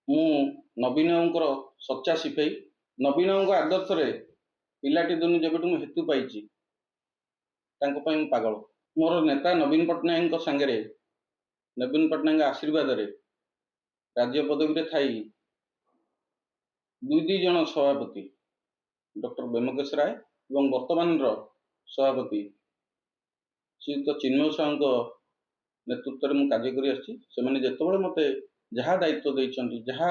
ମୁଁ ନବୀନ ବାବୁଙ୍କର ସଚ୍ଚା ସିପାହୀ। ନବୀନ ବାବୁଙ୍କ ଆଦର୍ଶରେ ପିଲାଟି ଦିନୁ ଯେବେଠୁ ମୁଁ ହେତୁ ପାଇଛି ତାଙ୍କ ପାଇଁ ମୁଁ ପାଗଳ। ମୋର ନେତା ନବୀନ ପଟ୍ଟନାୟକଙ୍କ ସାଙ୍ଗରେ, ନବୀନ ପଟ୍ଟନାୟକଙ୍କ ଆଶୀର୍ବାଦରେ ରାଜ୍ୟ ପଦବୀରେ ଥାଇ ଦୁଇ ଜଣ ସଭାପତି ଡକ୍ଟର ବ୍ୟୋମକେଶ ରାୟ ଏବଂ ବର୍ତ୍ତମାନର ସଭାପତି ଶ୍ରୀଯୁକ୍ତ ଚିନ୍ମୟ ସାହୁଙ୍କ ନେତୃତ୍ୱରେ ମୁଁ କାର୍ଯ୍ୟ କରି ଆସିଛି। ସେମାନେ ଯେତେବେଳେ ମୋତେ ଯାହା ଦାୟିତ୍ୱ ଦେଇଛନ୍ତି, ଯାହା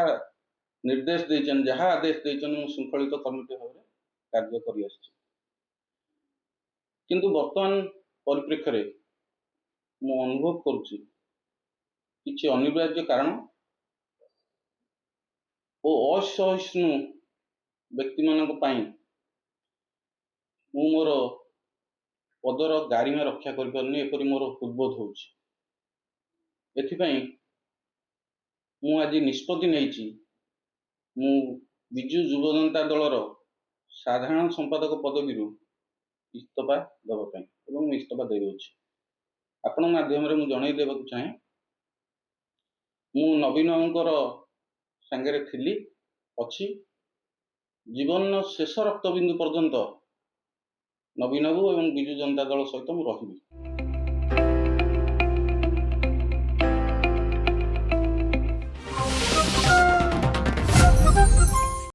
ନିର୍ଦ୍ଦେଶ ଦେଇଛନ୍ତି, ଯାହା ଆଦେଶ ଦେଇଛନ୍ତି, ମୁଁ ଶୃଙ୍ଖଳିତ କମିଟି ଭାବରେ କାର୍ଯ୍ୟ କରି ଆସିଛି। କିନ୍ତୁ ବର୍ତ୍ତମାନ ପରିପ୍ରେକ୍ଷୀରେ ମୁଁ ଅନୁଭବ କରୁଛି କିଛି ଅନିବାର୍ଯ୍ୟ କାରଣ ଓ ଅସହିଷ୍ଣୁ ବ୍ୟକ୍ତିମାନଙ୍କ ପାଇଁ ମୁଁ ମୋର ପଦର ଗାରିମା ରକ୍ଷା କରିପାରୁନି, ଏପରି ମୋର ହୃଦବୋଧ ହେଉଛି। ଏଥିପାଇଁ ମୁଁ ଆଜି ନିଷ୍ପତ୍ତି ନେଇଛି, ମୁଁ ବିଜୁ ଯୁବ ଜନତା ଦଳର ସାଧାରଣ ସମ୍ପାଦକ ପଦବୀରୁ ଇସ୍ତଫା ଦେବା ପାଇଁ ଏବଂ ମୁଁ ଇସ୍ତଫା ଦେଇଦେଉଛି। ଆପଣଙ୍କ ମାଧ୍ୟମରେ ମୁଁ ଜଣାଇ ଦେବାକୁ ଚାହେଁ, ମୁଁ ନବୀନ ବାବୁଙ୍କର ସାଙ୍ଗରେ ଥିଲି, ଅଛି, ଜୀବନର ଶେଷ ରକ୍ତବିନ୍ଦୁ ପର୍ଯ୍ୟନ୍ତ ନବୀନ ବାବୁ ଏବଂ ବିଜୁ ଜନତା ଦଳ ସହିତ ମୁଁ ରହିବି।